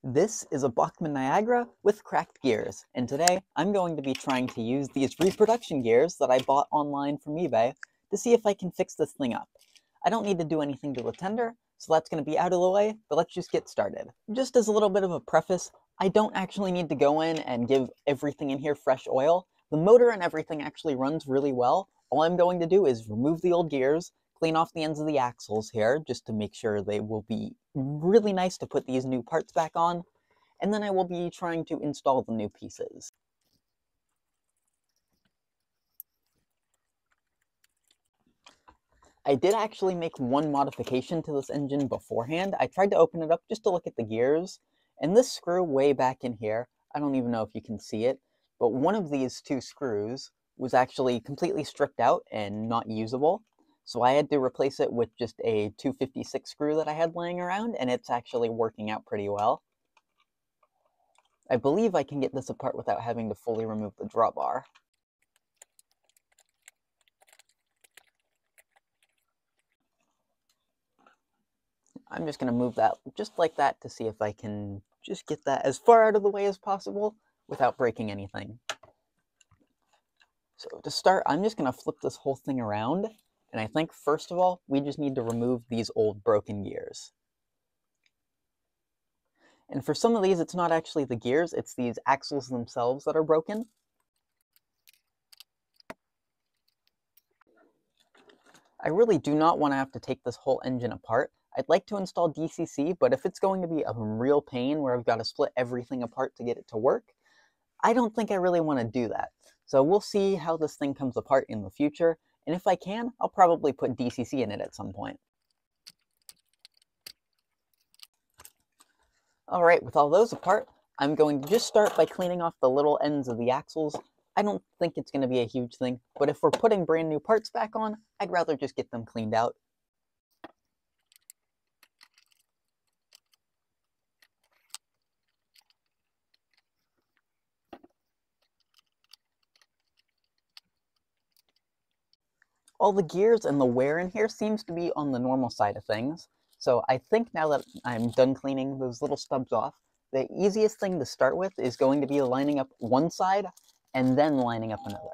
This is a Bachmann Niagara with cracked gears, and today I'm going to be trying to use these reproduction gears that I bought online from eBay to see if I can fix this thing up. I don't need to do anything to the tender, so that's going to be out of the way, but let's just get started. Just as a little bit of a preface, I don't actually need to go in and give everything in here fresh oil. The motor and everything actually runs really well. All I'm going to do is remove the old gears, clean off the ends of the axles here, just to make sure they will be really nice to put these new parts back on, and then I will be trying to install the new pieces. I did actually make one modification to this engine beforehand. I tried to open it up just to look at the gears, and this screw way back in here, I don't even know if you can see it, but one of these two screws was actually completely stripped out and not usable. So I had to replace it with just a 256 screw that I had laying around, and it's actually working out pretty well. I believe I can get this apart without having to fully remove the drawbar. I'm just going to move that just like that to see if I can just get that as far out of the way as possible without breaking anything. So to start, I'm just going to flip this whole thing around, and I think first of all, we just need to remove these old broken gears. And for some of these, it's not actually the gears, it's these axles themselves that are broken. I really do not want to have to take this whole engine apart. I'd like to install DCC, but if it's going to be a real pain where I've got to split everything apart to get it to work, I don't think I really want to do that. So we'll see how this thing comes apart in the future, and if I can, I'll probably put DCC in it at some point. Alright, with all those apart, I'm going to just start by cleaning off the little ends of the axles. I don't think it's going to be a huge thing, but if we're putting brand new parts back on, I'd rather just get them cleaned out. All the gears and the wear in here seems to be on the normal side of things, so I think now that I'm done cleaning those little stubs off, the easiest thing to start with is going to be lining up one side and then lining up another.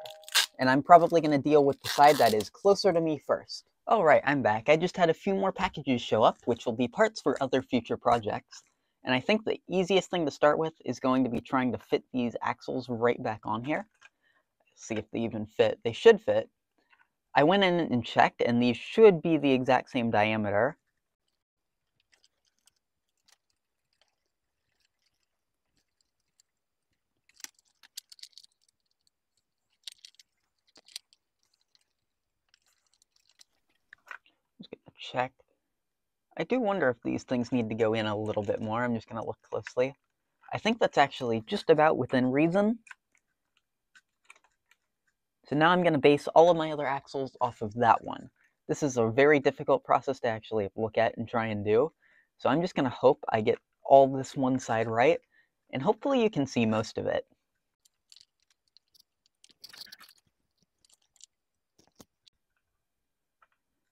And I'm probably going to deal with the side that is closer to me first. Alright, I'm back. I just had a few more packages show up, which will be parts for other future projects. And I think the easiest thing to start with is going to be trying to fit these axles right back on here. See if they even fit. They should fit. I went in and checked, and these should be the exact same diameter. Just gonna check. I do wonder if these things need to go in a little bit more. I'm just gonna look closely. I think that's actually just about within reason. So now I'm gonna base all of my other axles off of that one. This is a very difficult process to actually look at and try and do. So I'm just gonna hope I get all this one side right, and hopefully you can see most of it.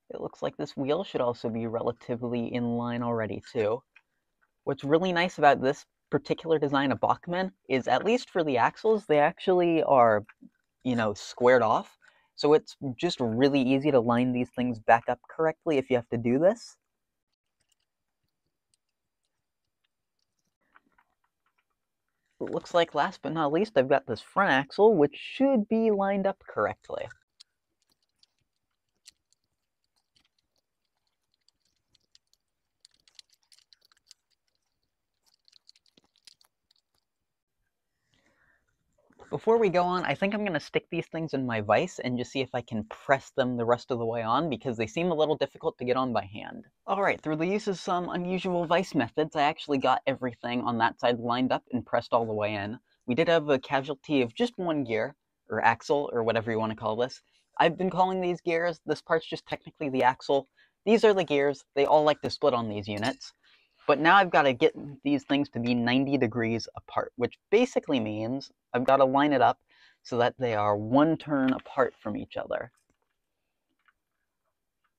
It looks like this wheel should also be relatively in line already too. What's really nice about this particular design of Bachmann is, at least for the axles, they actually are, squared off. So it's just really easy to line these things back up correctly if you have to do this. It looks like last but not least, I've got this front axle, which should be lined up correctly. Before we go on, I think I'm going to stick these things in my vise and just see if I can press them the rest of the way on, because they seem a little difficult to get on by hand. Alright, through the use of some unusual vise methods, I actually got everything on that side lined up and pressed all the way in. We did have a casualty of just one gear, or axle, or whatever you want to call this. I've been calling these gears. This part's just technically the axle. These are the gears. They all like to split on these units. But now I've got to get these things to be 90 degrees apart, which basically means I've got to line it up so that they are one turn apart from each other.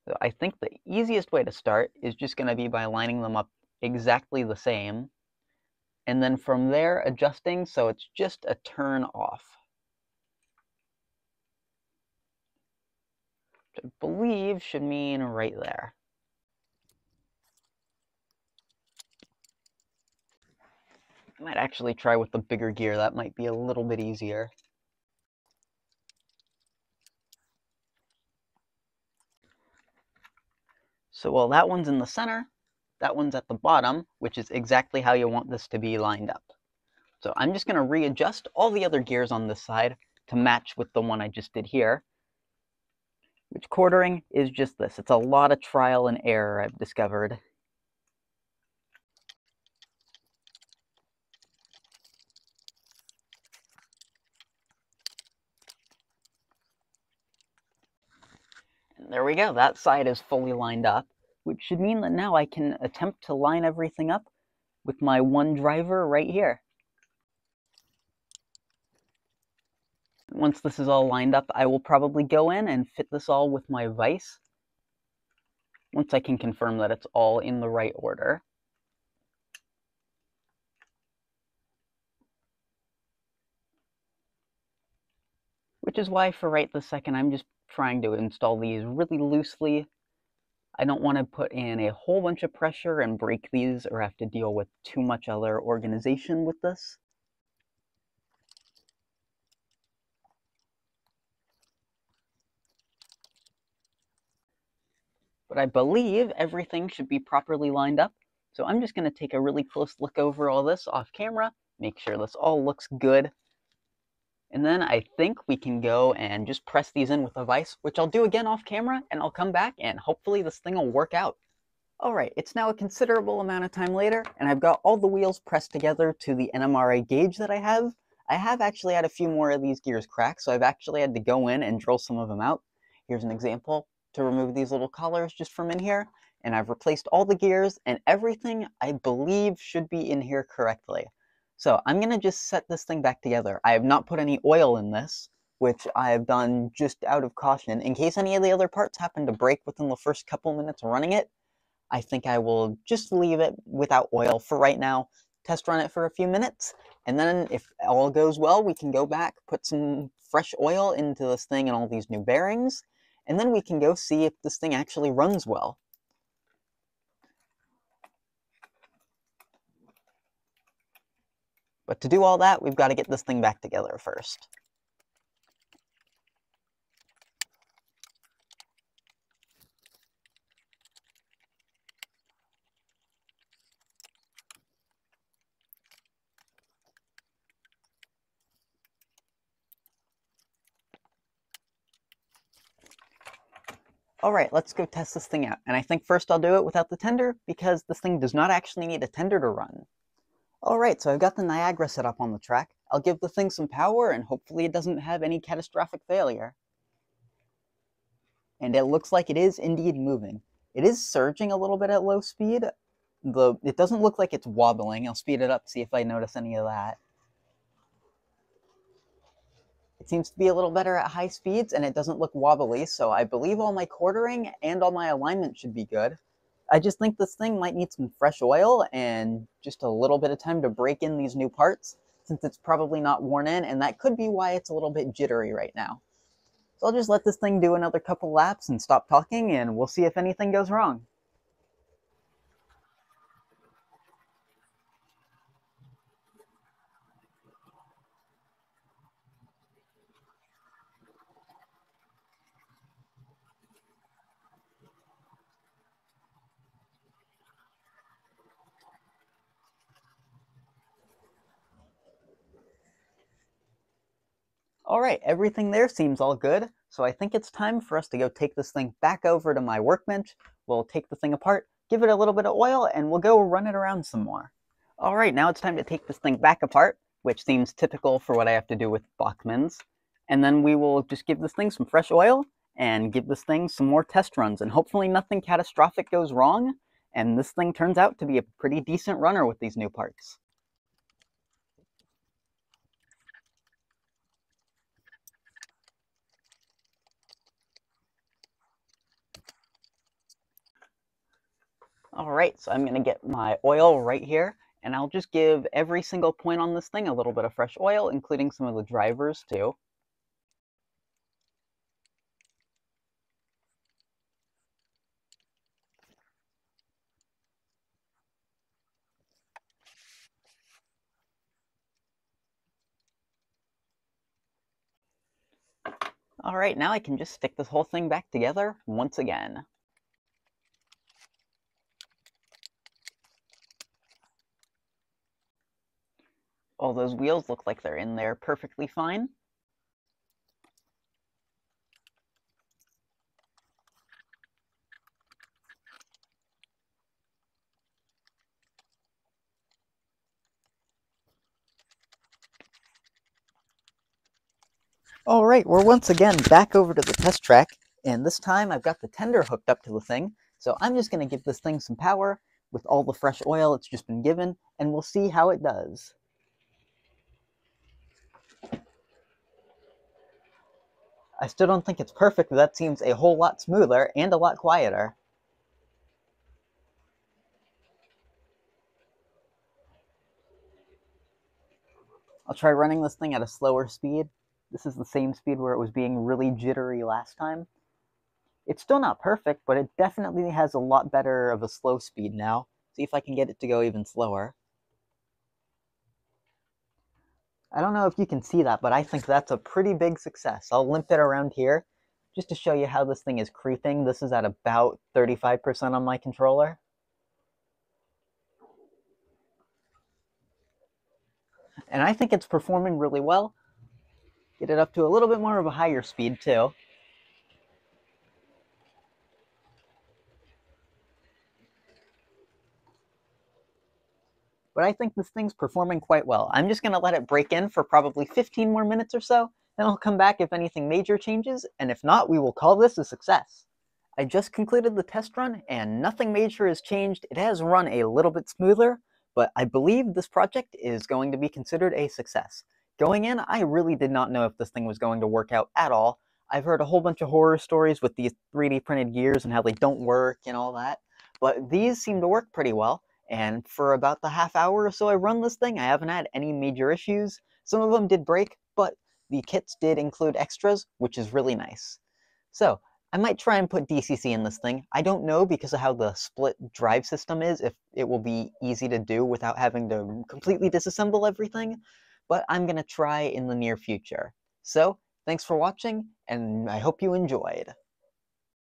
So I think the easiest way to start is just going to be by lining them up exactly the same. and then from there adjusting so it's just a turn off. Which I believe should mean right there. I might actually try with the bigger gear, that might be a little bit easier. So while that one's in the center, that one's at the bottom, which is exactly how you want this to be lined up. So I'm just going to readjust all the other gears on this side to match with the one I just did here. Which quartering is just this. It's a lot of trial and error, I've discovered. And there we go, that side is fully lined up, which should mean that now I can attempt to line everything up with my one driver right here. Once this is all lined up, I will probably go in and fit this all with my vise, once I can confirm that it's all in the right order. Which is why for right this second, I'm just trying to install these really loosely. I don't want to put in a whole bunch of pressure and break these or have to deal with too much other organization with this. But I believe everything should be properly lined up. So I'm just going to take a really close look over all this off camera, make sure this all looks good. And then I think we can go and just press these in with a vise, which I'll do again off camera, and I'll come back and hopefully this thing will work out. Alright, it's now a considerable amount of time later, and I've got all the wheels pressed together to the NMRA gauge that I have. I have actually had a few more of these gears crack, so I've actually had to go in and drill some of them out. Here's an example to remove these little collars just from in here, and I've replaced all the gears, and everything I believe should be in here correctly. So I'm going to just set this thing back together. I have not put any oil in this, which I have done just out of caution. In case any of the other parts happen to break within the first couple minutes of running it, I think I will just leave it without oil for right now, test run it for a few minutes, and then if all goes well, we can go back, put some fresh oil into this thing and all these new bearings, and then we can go see if this thing actually runs well. But to do all that, we've got to get this thing back together first. Alright, let's go test this thing out. And I think first I'll do it without the tender, because this thing does not actually need a tender to run. Alright, so I've got the Niagara set up on the track. I'll give the thing some power, and hopefully it doesn't have any catastrophic failure. And it looks like it is indeed moving. It is surging a little bit at low speed. It doesn't look like it's wobbling. I'll speed it up, see if I notice any of that. It seems to be a little better at high speeds, and it doesn't look wobbly, so I believe all my quartering and all my alignment should be good. I just think this thing might need some fresh oil and just a little bit of time to break in these new parts, since it's probably not worn in, and that could be why it's a little bit jittery right now. So I'll just let this thing do another couple laps and stop talking, and we'll see if anything goes wrong. Alright, everything there seems all good, so I think it's time for us to go take this thing back over to my workbench. We'll take the thing apart, give it a little bit of oil, and we'll go run it around some more. Alright, now it's time to take this thing back apart, which seems typical for what I have to do with Bachmann's. And then we will just give this thing some fresh oil, and give this thing some more test runs, and hopefully nothing catastrophic goes wrong, and this thing turns out to be a pretty decent runner with these new parts. Alright, so I'm going to get my oil right here, And I'll just give every single point on this thing a little bit of fresh oil, including some of the drivers too. Alright, now I can just stick this whole thing back together once again. All those wheels look like they're in there perfectly fine. Alright, we're once again back over to the test track, and this time I've got the tender hooked up to the thing, so I'm just going to give this thing some power with all the fresh oil it's just been given, and we'll see how it does. I still don't think it's perfect, but that seems a whole lot smoother and a lot quieter. I'll try running this thing at a slower speed. This is the same speed where it was being really jittery last time. It's still not perfect, but it definitely has a lot better of a slow speed now. See if I can get it to go even slower. I don't know if you can see that, but I think that's a pretty big success. I'll limp it around here just to show you how this thing is creeping. This is at about 35% on my controller. And I think it's performing really well. Get it up to a little bit more of a higher speed too. But I think this thing's performing quite well. I'm just going to let it break in for probably 15 more minutes or so, then I'll come back if anything major changes, and if not, we will call this a success. I just concluded the test run, and nothing major has changed. It has run a little bit smoother, but I believe this project is going to be considered a success. Going in, I really did not know if this thing was going to work out at all. I've heard a whole bunch of horror stories with these 3D printed gears and how they don't work and all that, but these seem to work pretty well. And for about the half hour or so I run this thing, I haven't had any major issues. Some of them did break, but the kits did include extras, which is really nice. So, I might try and put DCC in this thing. I don't know, because of how the split drive system is, if it will be easy to do without having to completely disassemble everything, but I'm going to try in the near future. So, thanks for watching, and I hope you enjoyed.